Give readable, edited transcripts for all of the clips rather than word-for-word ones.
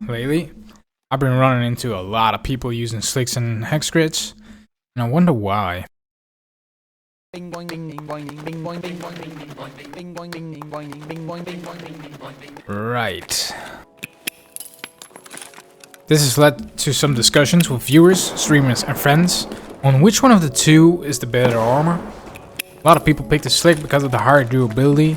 Lately, I've been running into a lot of people using slicks and hex grids, and I wonder why. Right. This has led to some discussions with viewers, streamers, and friends on which one of the two is the better armor. A lot of people pick the slick because of the higher durability,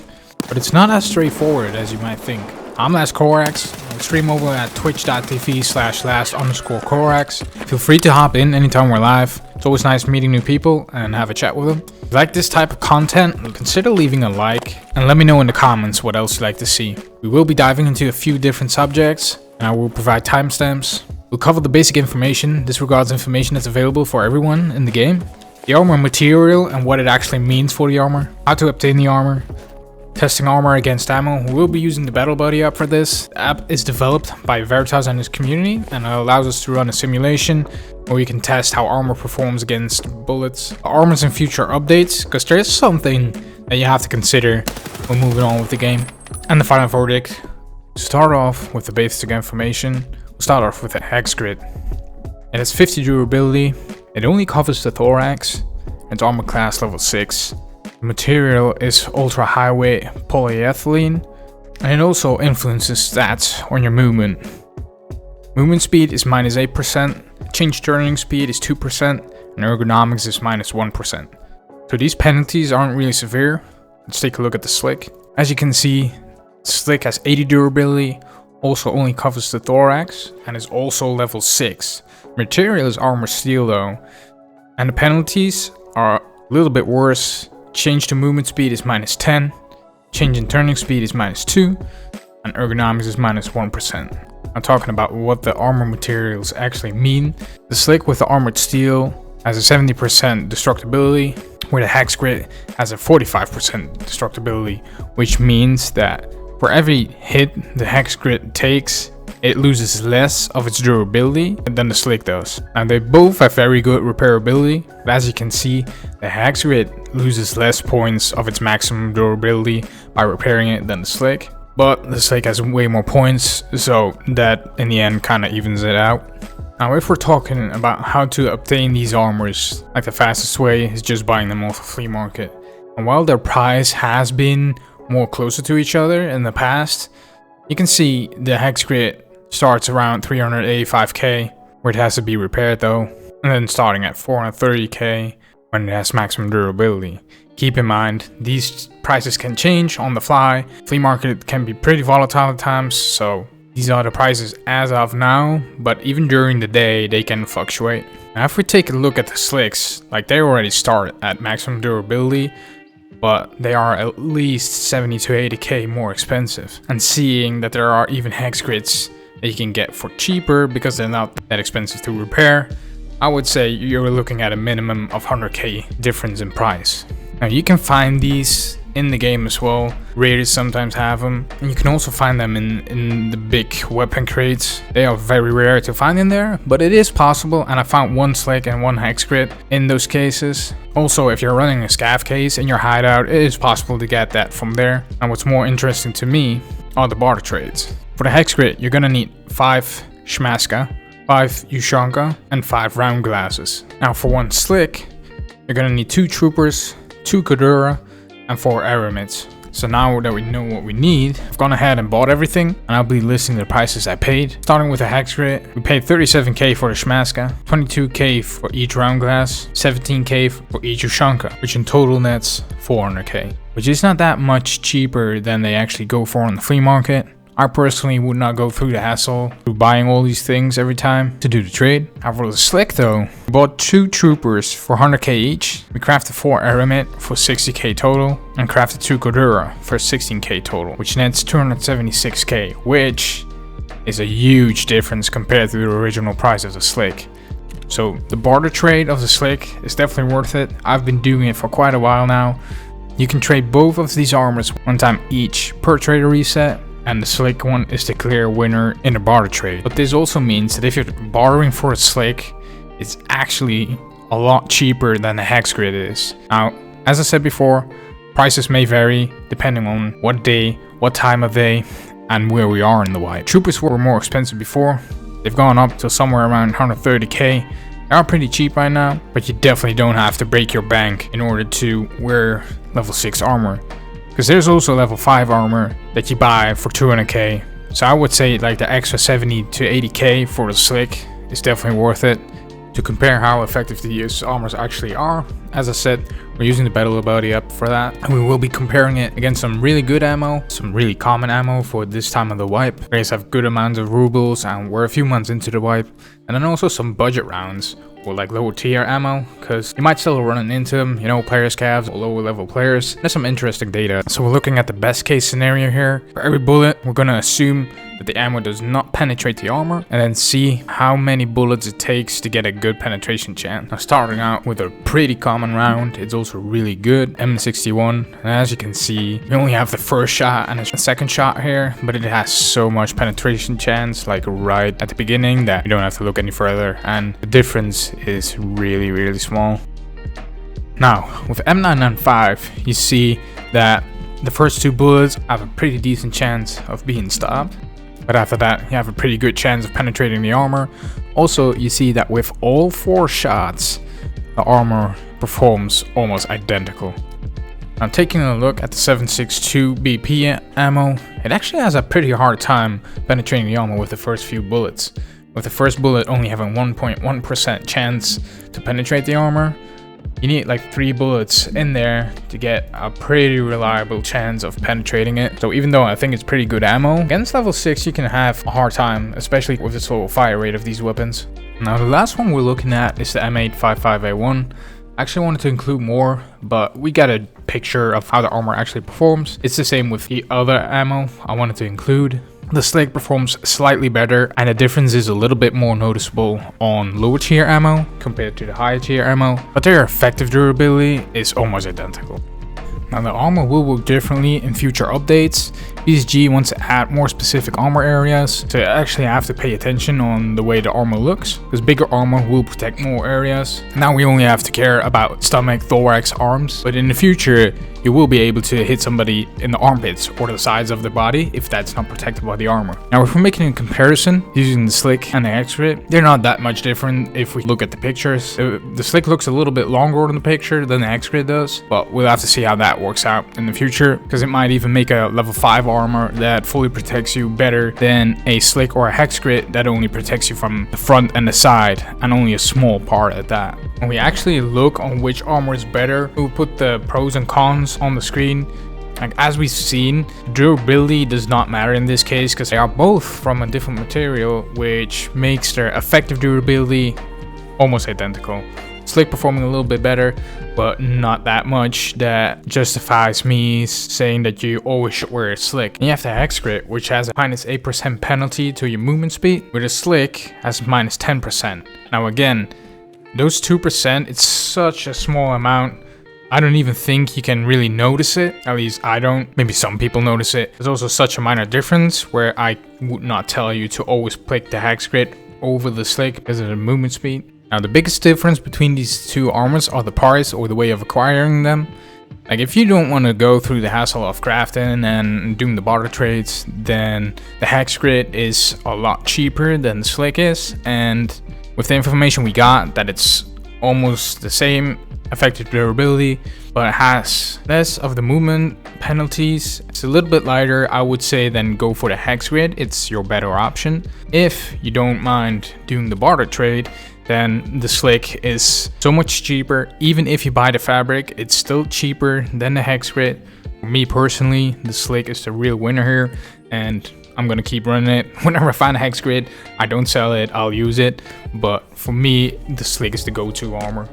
but it's not as straightforward as you might think. I'm LastCorax. I stream over at twitch.tv/last_corax. Feel free to hop in anytime we're live. It's always nice meeting new people and have a chat with them. If you like this type of content, consider leaving a like and let me know in the comments what else you'd like to see. We will be diving into a few different subjects and I will provide timestamps. We'll cover the basic information. This regards information that's available for everyone in the game. The armor material and what it actually means for the armor. How to obtain the armor. Testing armor against ammo. We will be using the Battle Buddy app for this. The app is developed by Veritas and his community and it allows us to run a simulation where we can test how armor performs against bullets. Armors in future updates, because there is something that you have to consider when moving on with the game. And the final verdict. To start off with the basic information, we'll start off with a hex grid. It has 50 durability, it only covers the thorax, and it's armor class level 6. The material is ultra high weight polyethylene, and it also influences stats on your movement. Movement speed is -8%, change turning speed is 2%, and ergonomics is -1%. So these penalties aren't really severe. Let's take a look at the slick. As you can see, slick has 80 durability, also only covers the thorax, and is also level 6. Material is armor steel though, and the penalties are a little bit worse. Change to movement speed is -10, change in turning speed is -2, and ergonomics is -1%. I'm talking about what the armor materials actually mean. The slick with the armored steel has a 70% destructibility, where the hex grid has a 45% destructibility, which means that for every hit the hex grid takes, it loses less of its durability than the slick does. And they both have very good repairability, but as you can see, the hex grid loses less points of its maximum durability by repairing it than the slick. But the slick has way more points, so that in the end kind of evens it out. Now if we're talking about how to obtain these armors, like the fastest way is just buying them off a flea market. And while their price has been more closer to each other in the past, you can see the hex grid starts around 385k, where it has to be repaired though, and then starting at 430k when it has maximum durability. Keep in mind, these prices can change on the fly. Flea market can be pretty volatile at times, so these are the prices as of now, but even during the day they can fluctuate. Now if we take a look at the slicks, like they already start at maximum durability, but they are at least 70 to 80k more expensive. And seeing that there are even hex grids that you can get for cheaper because they're not that expensive to repair, I would say you're looking at a minimum of 100k difference in price. Now you can find these in the game as well. Raiders sometimes have them, and you can also find them in the big weapon crates. They are very rare to find in there, but it is possible, and I found one slick and one hex grid in those cases. Also, if you're running a scav case in your hideout, it is possible to get that from there. And what's more interesting to me are the barter trades. For the hex grid, you're gonna need 5 Shmaska, 5 Ushanka, and 5 round glasses. Now for one slick, you're gonna need 2 troopers, 2 Kadura, and 4 Aramids. So now that we know what we need, I've gone ahead and bought everything, and I'll be listing the prices I paid. Starting with the hex grid, we paid 37k for the Shmaska, 22k for each round glass, 17k for each Ushanka, which in total nets 400k, which is not that much cheaper than they actually go for on the flea market. I personally would not go through the hassle through buying all these things every time to do the trade. Now for the slick though, we bought 2 troopers for 100k each. We crafted 4 Aramid for 60k total and crafted 2 Kodura for 16k total, which nets 276k, which is a huge difference compared to the original price of the slick. So the barter trade of the slick is definitely worth it. I've been doing it for quite a while now. You can trade both of these armors one time each per trader reset, and the slick one is the clear winner in the barter trade. But this also means that if you're bartering for a slick, it's actually a lot cheaper than the hex grid is. Now, as I said before, prices may vary depending on what day, what time of day, and where we are in the wipe. Troopers were more expensive before. They've gone up to somewhere around 130k. They are pretty cheap right now, but you definitely don't have to break your bank in order to wear level 6 armor. Because there's also level 5 armor that you buy for 200k. So I would say like the extra 70 to 80k for the slick is definitely worth it. To compare how effective these armors actually are, as I said, we're using the battle ability up for that, and we will be comparing it against some really good ammo, some really common ammo for this time of the wipe. Players have good amounts of rubles and we're a few months into the wipe, and then also some budget rounds or like lower tier ammo, because you might still run into them, you know, players calves or lower level players. There's some interesting data. So we're looking at the best case scenario here. For every bullet, we're gonna assume that the ammo does not penetrate the armor, and then see how many bullets it takes to get a good penetration chance. Now, starting out with a pretty common round, it's also really good, M61, and as you can see, you only have the first shot and a second shot here, but it has so much penetration chance, like right at the beginning, that you don't have to look any further, and the difference is really small. Now, with M995, you see that the first 2 bullets have a pretty decent chance of being stopped. But after that, you have a pretty good chance of penetrating the armor. Also, you see that with all 4 shots, the armor performs almost identical. Now, taking a look at the 7.62 BP ammo, it actually has a pretty hard time penetrating the armor with the first few bullets. With the first bullet only having 1.1% chance to penetrate the armor, you need like 3 bullets in there to get a pretty reliable chance of penetrating it. So even though I think it's pretty good ammo, against level 6 you can have a hard time, especially with the total fire rate of these weapons. Now the last one we're looking at is the M855A1. I actually wanted to include more, but we got a picture of how the armor actually performs. It's the same with the other ammo I wanted to include. The slick performs slightly better, and the difference is a little bit more noticeable on lower tier ammo compared to the higher tier ammo, but their effective durability is almost identical. Now the armor will work differently in future updates. BSG wants to add more specific armor areas, so you actually have to pay attention on the way the armor looks, because bigger armor will protect more areas. Now we only have to care about stomach, thorax, arms, but in the future you will be able to hit somebody in the armpits or the sides of the body if that's not protected by the armor. Now if we're making a comparison using the slick and the hexgrid, they're not that much different if we look at the pictures. The slick looks a little bit longer in the picture than the hexgrid does, but we'll have to see how that works out in the future, because it might even make a level 5 armor that fully protects you better than a slick or a hexgrid that only protects you from the front and the side, and only a small part at that. When we actually look on which armor is better, we'll put the pros and cons on the screen. Like as we've seen, durability does not matter in this case, because they are both from a different material, which makes their effective durability almost identical. Slick performing a little bit better, but not that much that justifies me saying that you always should wear a slick. And you have the hexgrid, which has a -8% penalty to your movement speed, where the slick has -10%. Now again, those 2%, it's such a small amount. I don't even think you can really notice it. At least I don't. Maybe some people notice it. There's also such a minor difference where I would not tell you to always pick the hexgrid over the slick because of the movement speed. Now the biggest difference between these 2 armors are the price or the way of acquiring them. Like if you don't want to go through the hassle of crafting and doing the barter trades, then the hexgrid is a lot cheaper than the slick is, and with the information we got that it's almost the same effective durability, but it has less of the movement penalties. It's a little bit lighter, I would say, then go for the hexgrid. It's your better option. If you don't mind doing the barter trade, then the slick is so much cheaper. Even if you buy the fabric, it's still cheaper than the hexgrid. For me personally, the slick is the real winner here, and I'm gonna keep running it. Whenever I find a hexgrid, I don't sell it, I'll use it, but for me, the slick is the go-to armor.